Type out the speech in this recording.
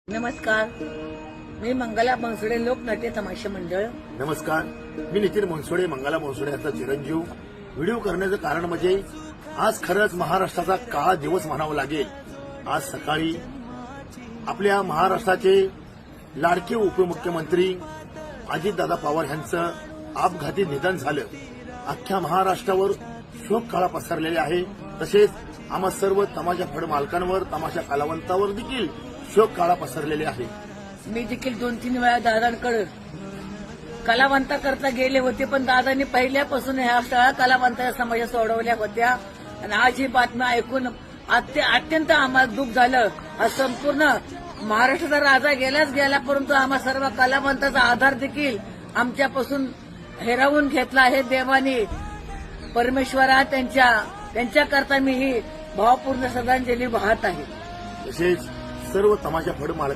नमस्कार, मी मंगला बनसोडे लोकनाट्य तमाशा मंडळ. नमस्कार, मी नितीन बनसोडे, मंगला बनसोडे यांचा चिरंजीव. व्हिडिओ करण्याचं कारण म्हणजे आज खरंच महाराष्ट्राचा काळा दिवस म्हणावा लागेल. आज सकाळी आपल्या महाराष्ट्राचे लाडके उपमुख्यमंत्री अजितदादा पवार यांचं अपघाती निधन झालं. अख्ख्या महाराष्ट्रावर शोककळा पसरलेली आहे. तसेच आम्हा सर्व तमाशा फड मालकांवर, तमाशा कलावंतावर देखील शोककळा पसरलेली आहे. मी देखील 2-3 वेळा दादांकडे कलावंताकरता गेले होते, पण दादांनी पहिल्यापासून ह्या सगळ्या कलावंताच्या समस्या सोडवल्या होत्या. आणि आज ही बातमी ऐकून अत्यंत आम्हाला दुःख झालं. हा संपूर्ण महाराष्ट्राचा राजा गेलाच गेला, परंतु आम्हा सर्व कलावंताचा आधार देखील आमच्यापासून हिरावून घेतला आहे देवाने. परमेश्वरा त्यांच्याकरता मी ही भावपूर्ण श्रद्धांजली वाहत आहे. तसेच सर्व तमाशा फड मालक